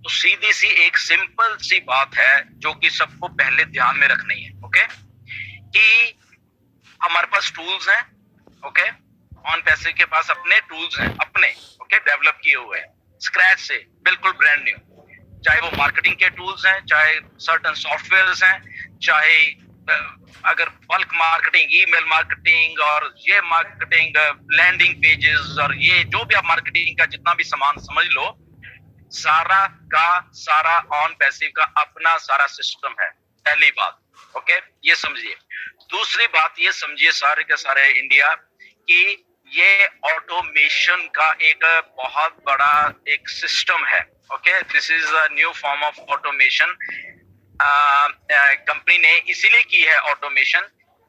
तो सीधी सी एक सिंपल सी बात है जो कि सबको पहले ध्यान में रखनी है, ओके, कि हमारे पास टूल्स हैं, ओके, ऑन पैसे के पास अपने टूल्स हैं, अपने, ओके, डेवलप किए हुए हैं स्क्रैच से, बिल्कुल ब्रांड न्यू, चाहे वो मार्केटिंग के टूल्स हैं, चाहे सर्टन सॉफ्टवेयर्स हैं, चाहे अगर बल्क मार्केटिंग, ईमेल मार्केटिंग और ये मार्केटिंग, लैंडिंग पेजेस और ये जो भी आप मार्केटिंग का जितना भी सामान समझ लो, सारा का सारा ऑन पैसिव का अपना सारा सिस्टम है। पहली बात, ओके, ये समझिए। दूसरी बात ये समझिए सारे के सारे इंडिया कि ये ऑटोमेशन का एक बहुत बड़ा एक सिस्टम है, okay, this is a new form of automation. Company ने इसीलिए की है ऑटोमेशन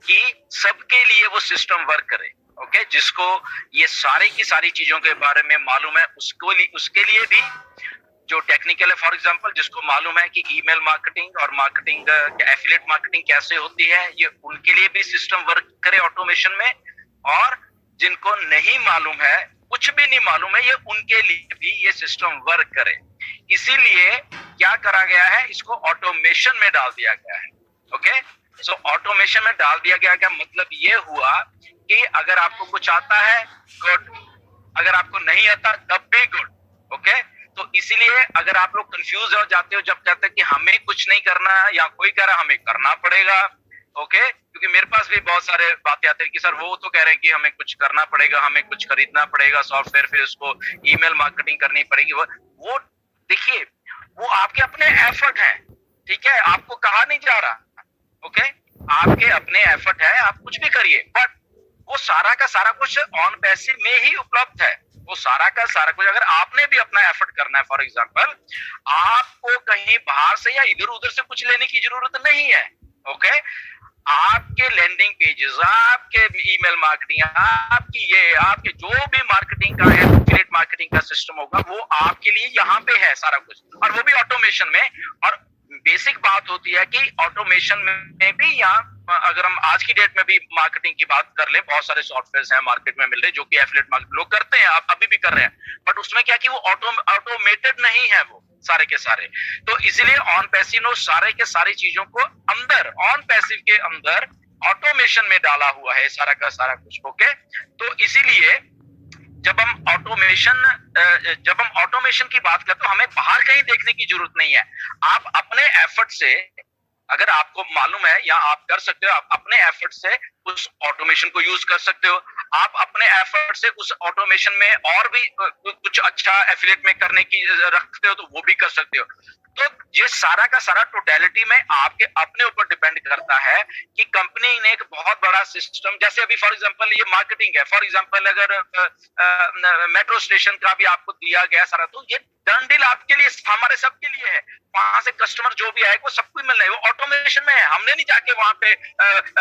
कि सबके लिए वो सिस्टम वर्क करे, ओके, जिसको ये सारी की सारी चीजों के बारे में मालूम है उसके लिए भी, जो टेक्निकल है, फॉर एग्जांपल जिसको मालूम है कि ईमेल मार्केटिंग और मार्केटिंग, एफिलिएट मार्केटिंग कैसे होती है, ये उनके लिए भी सिस्टम वर्क करे ऑटोमेशन में, और जिनको नहीं मालूम है, कुछ भी नहीं मालूम है, ये उनके लिए भी ये सिस्टम वर्क करे। इसीलिए क्या करा गया है, इसको ऑटोमेशन में डाल दिया गया है, ओके। सो ऑटोमेशन में डाल दिया गया का मतलब ये हुआ कि अगर आपको कुछ आता है, गुड, अगर आपको नहीं आता तब भी गुड, ओके। तो इसीलिए अगर आप लोग कंफ्यूज हो जाते हो जब कहते हैं कि हमें कुछ नहीं करना है या कोई कह रहा है हमें करना पड़ेगा, ओके, क्योंकि मेरे पास भी बहुत सारे बातें आते हैं कि सर वो तो कह रहे हैं कि हमें कुछ करना पड़ेगा, हमें कुछ खरीदना पड़ेगा सॉफ्टवेयर, फिर उसको ईमेल मार्केटिंग करनी पड़ेगी। वो देखिए, वो आपके अपने एफर्ट हैं, ठीक है, आपको कहा नहीं जा रहा, ओके, आपके अपने एफर्ट है, आप कुछ भी करिए, बट वो सारा का सारा कुछ ऑन पैसिव में ही उपलब्ध है। वो सारा का सारा कुछ अगर आपने भी अपना एफर्ट करना है, फॉर एग्जांपल आपको कहीं बाहर से या इधर उधर से कुछ लेने की जरूरत नहीं है, ओके। आपके लैंडिंग पेजेस, आपके ईमेल मार्केटिंग, आपके जो भी मार्केटिंग का है, एफिलिएट मार्केटिंग का सिस्टम होगा, वो आपके लिए यहाँ पे है सारा कुछ, और वो भी ऑटोमेशन में। और बेसिक बात होती है कि ऑटोमेशन में भी, यहाँ अगर हम आज की डेट में भी मार्केटिंग की बात कर ले, बहुत सारे सॉफ्टवेयर्स हैं मार्केट में मिल रहे जो कि एफिलिएट मार्केट लोग करते हैं, अभी भी कर रहे हैं, बट उसमें क्या कि वो ऑटोमेटेड नहीं है वो सारे के सारे। तो इसलिए ऑन पैसिव ने सारे के सारी चीजों को अंदर, ऑन पैसिव के अंदर ऑटोमेशन में डाला हुआ है सारा का सारा कुछ, ओके। तो इसीलिए जब हम ऑटोमेशन की बात करते हैं, तो हमें बाहर कहीं देखने की जरूरत नहीं है। आप अपने एफर्ट से, अगर आपको मालूम है या आप कर सकते हो, आप अपने एफर्ट से उस ऑटोमेशन को यूज कर सकते हो। आप अपने एफर्ट से उस ऑटोमेशन में और भी कुछ अच्छा एफिलिएट में करने की रखते हो तो वो भी कर सकते हो। तो ये सारा का सारा टोटलिटी में आपके अपने ऊपर डिपेंड करता है कि कंपनी ने एक बहुत बड़ा सिस्टम, जैसे अभी फॉर एग्जांपल ये मार्केटिंग है, फॉर एग्जांपल अगर मेट्रो स्टेशन का भी आपको दिया गया सारा, तो ये डन डील आपके लिए, हमारे सबके लिए है। वहां से कस्टमर जो भी आए वो सबको मिल रहा है, वो ऑटोमेशन में है। हमने नहीं जाके वहां पे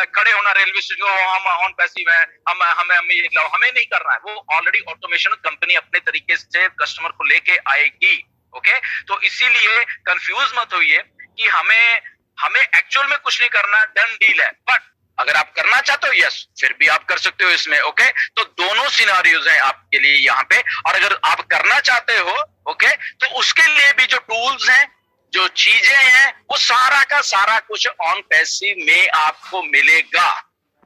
खड़े होना रेलवे स्टेशन, हम ऑन पैसिव है, हमें ये लाओ, हमें नहीं करना है। वो ऑलरेडी ऑटोमेशन कंपनी अपने तरीके से कस्टमर को लेके आएगी, ओके। तो इसीलिए कंफ्यूज मत होइए कि हमें एक्चुअल में कुछ नहीं करना, डन डील है। बट अगर आप करना चाहते हो, यस, फिर भी आप कर सकते हो इसमें, ओके। तो दोनों सिनारियोज हैं आपके लिए यहाँ पे। और अगर आप करना चाहते हो, ओके, तो उसके लिए भी जो टूल्स हैं, जो चीजें हैं, वो सारा का सारा कुछ ऑन पैसिव में आपको मिलेगा।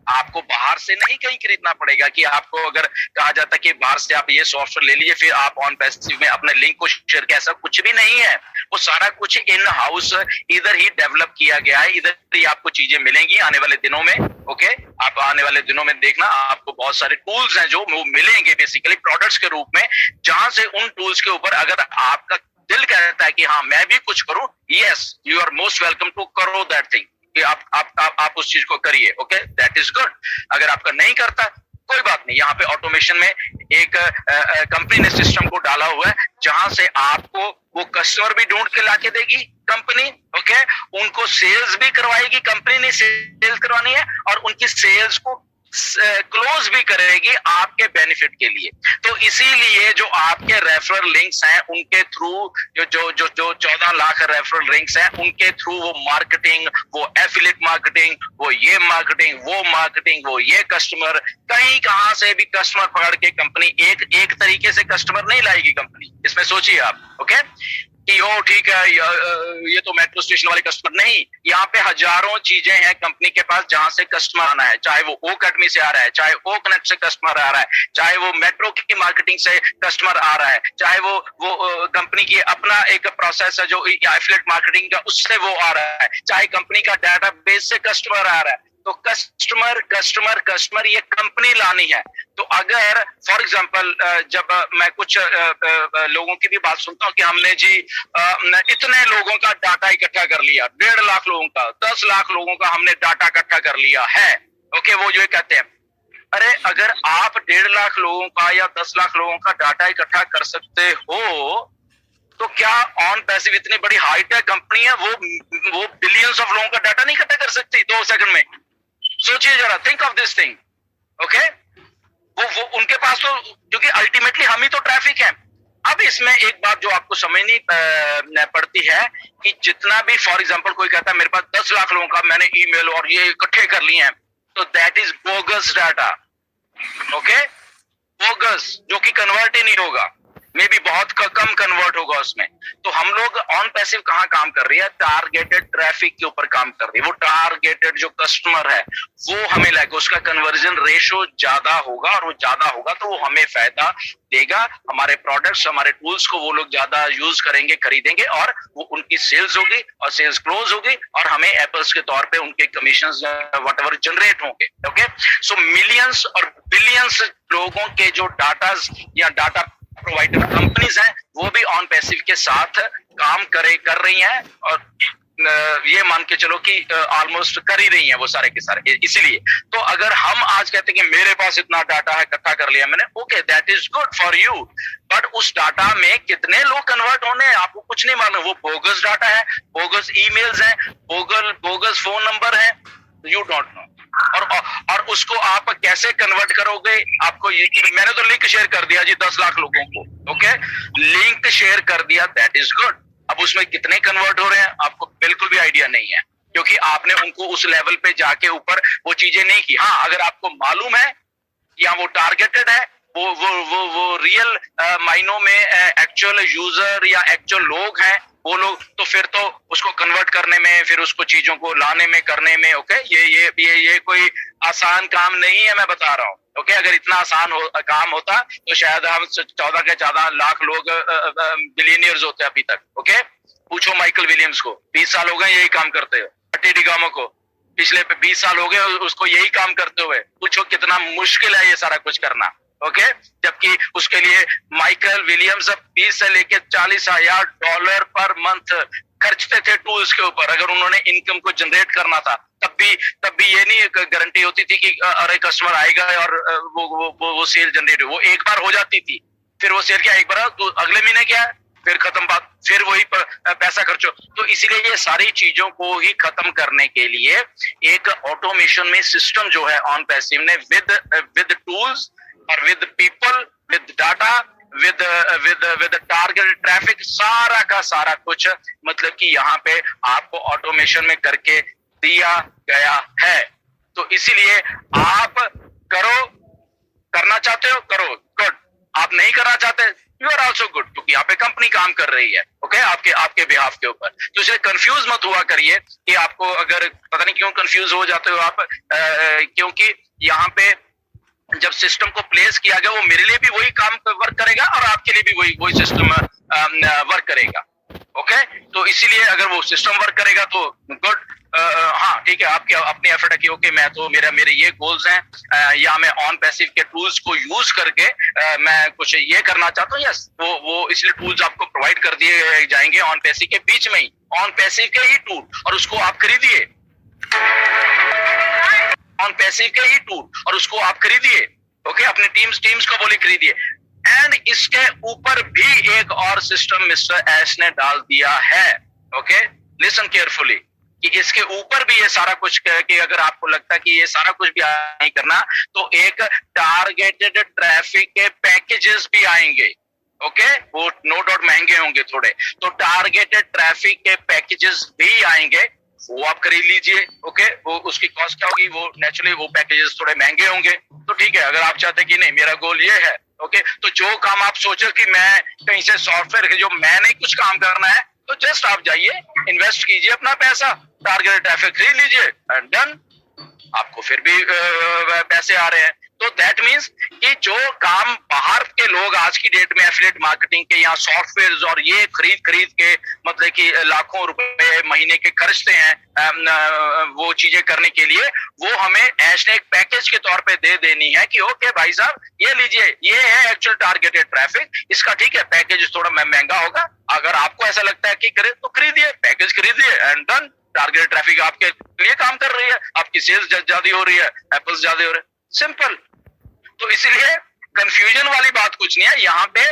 आपको बाहर से नहीं कहीं खरीदना पड़ेगा कि आपको अगर कहा जाता है कि बाहर से आप ये सॉफ्टवेयर ले लीजिए फिर आप ऑन पैसिव में अपने लिंक को शेयर किया, ऐसा कुछ भी नहीं है। वो सारा कुछ इन हाउस इधर ही डेवलप किया गया है, इधर ही आपको चीजें मिलेंगी आने वाले दिनों में, ओके। आप आने वाले दिनों में देखना, आपको बहुत सारे टूल्स हैं जो मिलेंगे बेसिकली प्रोडक्ट्स के रूप में, जहां से उन टूल्स के ऊपर अगर आपका दिल कहता है कि हाँ मैं भी कुछ करूं, yes, you are most welcome to करो दैट थिंग, कि आप उस चीज को करिए, ओके, दैट इज गुड। अगर आपका नहीं करता कोई बात नहीं, यहाँ पे ऑटोमेशन में एक कंपनी ने सिस्टम को डाला हुआ है जहां से आपको वो कस्टमर भी ढूंढ के लाके देगी कंपनी, ओके, उनको सेल्स भी करवाएगी कंपनी ने, सेल्स करवानी है, और उनकी सेल्स को क्लोज भी करेगी आपके बेनिफिट के लिए। तो इसीलिए जो आपके रेफरल लिंक्स हैं उनके थ्रू, जो 14 लाख रेफरल लिंक्स हैं उनके थ्रू वो मार्केटिंग, वो एफिलिएट मार्केटिंग, वो ये मार्केटिंग, वो मार्केटिंग, वो ये कस्टमर, कहीं कहां से भी कस्टमर पकड़ के कंपनी एक तरीके से कस्टमर नहीं लाएगी कंपनी, इसमें सोचिए आप, ओके। कि ओ ठीक है ये तो मेट्रो स्टेशन वाले कस्टमर नहीं, यहाँ पे हजारों चीजें हैं कंपनी के पास जहां से कस्टमर आना है, चाहे वो ओ अकेडमी से आ रहा है, चाहे ओ कनेक्ट से कस्टमर आ रहा है, चाहे वो मेट्रो की मार्केटिंग से कस्टमर आ रहा है, चाहे वो कंपनी की अपना एक प्रोसेस है जो एफिलिएट मार्केटिंग का उससे वो आ रहा है, चाहे कंपनी का डाटाबेस से कस्टमर आ रहा है। तो कस्टमर कस्टमर कस्टमर ये कंपनी लानी है। तो अगर फॉर एग्जांपल जब मैं कुछ लोगों की भी बात सुनता हूं कि हमने जी इतने लोगों का डाटा इकट्ठा कर लिया, 1.5 लाख लोगों का, 10 लाख लोगों का हमने डाटा इकट्ठा कर लिया है। ओके, वो जो कहते हैं, अरे अगर आप 1.5 लाख लोगों का या 10 लाख लोगों का डाटा इकट्ठा कर सकते हो तो क्या ऑन पैसिव इतनी बड़ी हाईटेक कंपनी है वो बिलियंस ऑफ लोगों का डाटा नहीं इकट्ठा कर सकती 2 सेकंड में? सोचिए जरा, think of this thing. Okay, वो उनके पास तो, क्योंकि अल्टीमेटली हम ही तो ट्रैफिक है। अब इसमें एक बात जो आपको समझनी पड़ती है कि जितना भी फॉर एग्जांपल कोई कहता है मेरे पास 10 लाख लोगों का मैंने ईमेल और ये इकट्ठे कर लिए हैं, तो that is bogus data. Okay, bogus, जो कि कन्वर्ट ही नहीं होगा, मे भी बहुत कम कन्वर्ट होगा उसमें। तो हम लोग ऑन पैसिव कहां काम कर रही है? टारगेटेड ट्रैफिक के ऊपर काम कर रही है। वो टारगेटेड जो कस्टमर है वो हमें लाएगा, उसका कन्वर्जन रेशो ज्यादा होगा, और वो ज्यादा होगा तो वो हमें फायदा देगा। हमारे प्रोडक्ट्स, हमारे टूल्स को वो लोग ज्यादा यूज करेंगे, खरीदेंगे, और वो उनकी सेल्स होगी और सेल्स क्लोज होगी, और हमें एप्पल्स के तौर पे उनके कमीशन वट एवर जनरेट होंगे। ओके, सो मिलियंस और बिलियंस लोगों के जो डाटा या डाटा प्रोवाइडर कंपनीज हैं वो भी ऑन पैसिव के साथ काम कर रही हैं, और ये मान के चलो कि ऑलमोस्ट कर ही रही हैं वो सारे के सारे। इसीलिए तो अगर हम आज कहते हैं कि मेरे पास इतना डाटा है, इकट्ठा कर लिया मैंने, okay that is good for you, but उस डाटा में कितने लोग कन्वर्ट होने हैं आपको कुछ नहीं मालूम। वो बोगस डाटा है, बोगस ईमेल्स हैं, बोगस फोन नंबर है, यू डोंट नो। और उसको आप कैसे कन्वर्ट करोगे? आपको मैंने तो लिंक शेयर कर दिया जी 10 लाख लोगों को। ओके, लिंक शेयर कर दिया, दैट इज गुड। अब उसमें कितने कन्वर्ट हो रहे हैं आपको बिल्कुल भी आइडिया नहीं है, क्योंकि आपने उनको उस लेवल पे जाके ऊपर वो चीजें नहीं की। हाँ, अगर आपको मालूम है या वो टारगेटेड है, वो रियल मायनों में एक्चुअल यूजर या एक्चुअल लोग हैं वो लोग, तो फिर तो उसको कन्वर्ट करने में, फिर उसको चीजों को लाने में, करने में, ओके, ये कोई आसान काम नहीं है, मैं बता रहा हूँ। ओके, अगर इतना आसान काम होता तो शायद हम 14 के 14 लाख लोग बिलियनियर्स होते अभी तक। ओके, पूछो माइकल विलियम्स को, 20 साल हो गए यही काम करते हो। टी डिगामो को पिछले 20 साल हो गए उसको यही काम करते हुए। पूछो कितना मुश्किल है ये सारा कुछ करना। ओके, जबकि उसके लिए माइकल विलियम्स 20 से लेकर $40,000 पर मंथ खर्चते थे टूल्स के ऊपर। अगर उन्होंने इनकम को जनरेट करना था तब भी ये नहीं गारंटी होती थी कि अरे कस्टमर आएगा और वो सेल जनरेट हो। वो एक बार हो जाती थी, फिर वो सेल क्या एक बार तो अगले महीने क्या फिर खत्म बात, फिर वही पैसा खर्चो। तो इसीलिए ये सारी चीजों को ही खत्म करने के लिए एक ऑटोमेशन में सिस्टम जो है ऑन पैसिव ने विद टूल्स और with people, with data, with target traffic, सारा का सारा कुछ मतलब कि यहाँ पे आपको ऑटोमेशन में करके दिया गया है। तो इसीलिए आप करना चाहते हो करो, गुड। आप नहीं करना चाहते, यू आर ऑल्सो गुड, क्योंकि यहाँ पे कंपनी काम कर रही है। ओके, आपके बिहाफ के ऊपर। तो इसलिए कंफ्यूज मत हुआ करिए कि आपको, अगर पता नहीं क्यों कंफ्यूज हो जाते हो आप, क्योंकि यहाँ पे जब सिस्टम को प्लेस किया गया वो मेरे लिए भी वही काम वर्क करेगा और आपके लिए भी वही सिस्टम वर्क करेगा। ओके, तो इसीलिए अगर वो सिस्टम वर्क करेगा तो गुड। हाँ ठीक है, आपके अपनी एफर्ट है कि ओके मैं तो मेरे ये गोल्स हैं, या मैं ऑन पैसिव के टूल्स को यूज करके मैं कुछ ये करना चाहता हूँ। यस, वो इसलिए टूल्स आपको प्रोवाइड कर दिए जाएंगे ऑन पैसिव के बीच में ही, ऑन पैसिव के ही टूल, और उसको आप खरीदिए। ऑन पैसिव के ही टूल और उसको आप खरीदिए। ओके, अपने टीम्स को बोले खरीदिए। एंड इसके ऊपर भी एक और सिस्टम मिस्टर एश ने डाल दिया है। ओके, लिसन केयरफुली, कि इसके ऊपर भी ये सारा कुछ कि अगर आपको लगता है कि ये सारा कुछ भी नहीं करना, तो एक टारगेटेड ट्रैफिक के पैकेजेस भी आएंगे। ओके, वो नो डाउट महंगे होंगे थोड़े, तो टारगेटेड ट्रैफिक के पैकेजेस भी आएंगे, वो आप खरीद लीजिए। ओके, वो उसकी कॉस्ट क्या होगी, वो नेचुरली वो पैकेजेस थोड़े महंगे होंगे। तो ठीक है, अगर आप चाहते कि नहीं मेरा गोल ये है ओके, तो जो काम आप सोचो कि मैं कहीं से सॉफ्टवेयर जो मैंने कुछ काम करना है, तो जस्ट आप जाइए, इन्वेस्ट कीजिए अपना पैसा, टारगेट ट्रैफिक खरीद लीजिए एंड डन, आपको फिर भी पैसे आ रहे हैं। तो दैट मीन्स कि जो काम बाहर के लोग आज की डेट में एफिलिएट मार्केटिंग के या सॉफ्टवेयर और ये खरीद खरीद के मतलब कि लाखों रुपए महीने के खर्चते हैं वो चीजें करने के लिए, वो हमें ऐसे एक पैकेज के तौर पे दे देनी है कि ओके भाई साहब ये लीजिए, ये है एक्चुअल टारगेटेड ट्रैफिक, इसका ठीक है पैकेज थोड़ा महंगा होगा, अगर आपको ऐसा लगता है कि करे तो खरीदिए, पैकेज खरीदिए एंड डन, टारगेट ट्रैफिक आपके लिए काम कर रही है, आपकी सेल्स ज्यादा हो रही है, एप्पल्स ज्यादा हो रहे हैं, सिंपल। तो इसलिए कंफ्यूजन वाली बात कुछ नहीं है, यहाँ पे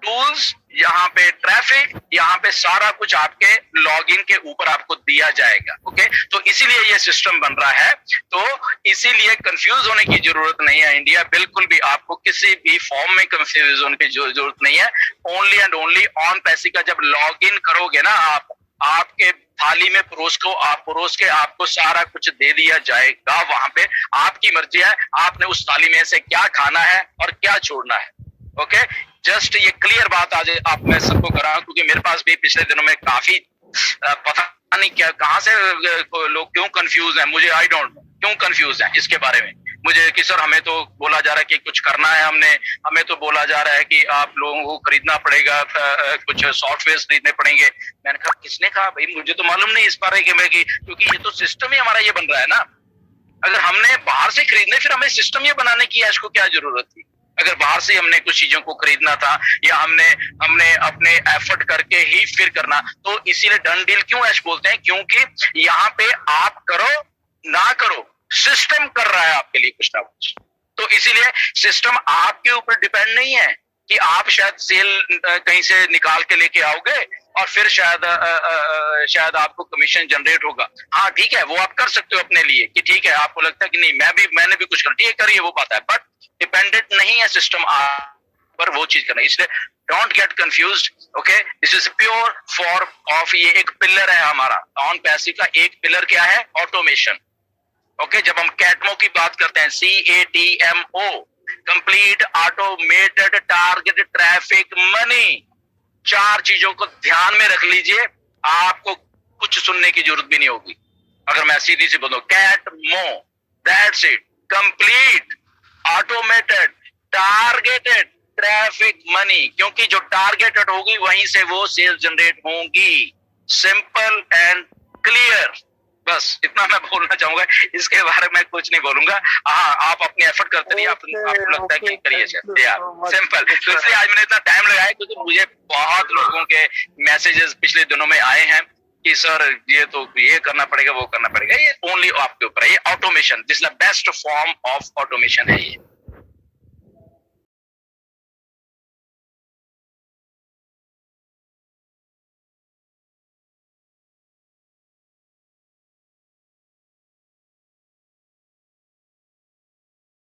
टूल्स, यहाँ पे ट्रैफिक, यहाँ पे सारा कुछ आपके लॉगिन के ऊपर आपको दिया जाएगा। ओके, तो इसीलिए ये सिस्टम बन रहा है, तो इसीलिए कंफ्यूज होने की जरूरत नहीं है। इंडिया बिल्कुल भी आपको किसी भी फॉर्म में कंफ्यूज होने की जरूरत नहीं है। ओनली एंड ओनली ऑन पैसे का जब लॉगिन करोगे ना आप, आपके थाली में परोस के आपको सारा कुछ दे दिया जाएगा। वहां पे आपकी मर्जी है, आपने उस थाली में से क्या खाना है और क्या छोड़ना है। ओके, जस्ट ये क्लियर बात आज आप मैं सबको करा, क्योंकि मेरे पास भी पिछले दिनों में काफी पता नहीं क्या कहां से लोग क्यों कंफ्यूज हैं, मुझे आई डोंट नो क्यों कंफ्यूज हैं इसके बारे में। मुझे कि सर हमें तो बोला जा रहा है कि कुछ करना है, हमें तो बोला जा रहा है कि आप लोगों को खरीदना पड़ेगा, कुछ सॉफ्टवेयर खरीदने पड़ेंगे। मैंने कहा किसने कहा भाई, मुझे तो मालूम नहीं इस बारे में क्योंकि ये तो सिस्टम ही हमारा ये बन रहा है ना। अगर हमने बाहर से खरीदने, फिर हमें सिस्टम ये बनाने की ऐश को क्या जरूरत थी? अगर बाहर से हमने कुछ चीजों को खरीदना था या हमने अपने एफर्ट करके ही फिर करना, तो इसीलिए डन डील क्यों ऐश बोलते हैं, क्योंकि यहाँ पे आप करो ना करो, सिस्टम कर रहा है आपके लिए कुछ ना कुछ। तो इसीलिए सिस्टम आपके ऊपर डिपेंड नहीं है कि आप शायद सेल कहीं से निकाल के लेके आओगे और फिर शायद आपको कमीशन जनरेट होगा। हाँ ठीक है, वो आप कर सकते हो अपने लिए कि ठीक है, आपको लगता है कि नहीं मैंने भी कुछ कर, ठीक है करिए, वो बात है, बट डिपेंडेंट नहीं है सिस्टम आप पर वो चीज करना। इसलिए don't get confused. Okay, this is pure for of, ये एक पिलर है हमारा ऑन पैसिव का। एक पिलर क्या है? ऑटोमेशन। ओके, जब हम कैटमो की बात करते हैं, CATMO, complete automated targeted traffic money, 4 चीजों को ध्यान में रख लीजिए, आपको कुछ सुनने की जरूरत भी नहीं होगी। अगर मैं सीधी सी बोलूं, कैटमो, that's it, complete automated targeted traffic money, क्योंकि जो टारगेटेड होगी वहीं से वो सेल्स जनरेट होंगी। सिंपल एंड क्लियर, बस इतना मैं बोलना चाहूंगा, इसके बारे में कुछ नहीं बोलूंगा। हाँ, आप अपनी एफर्ट करते रहिए, आपको लगता है कि करिए, सिंपल। तो इसलिए आज मैंने इतना टाइम लगाया क्योंकि मुझे बहुत लोगों के मैसेजेस पिछले दिनों में आए हैं कि सर ये तो ये करना पड़ेगा, वो करना पड़ेगा। ये ओनली आपके ऊपर है, ये automation, this is the best form of automation है ये।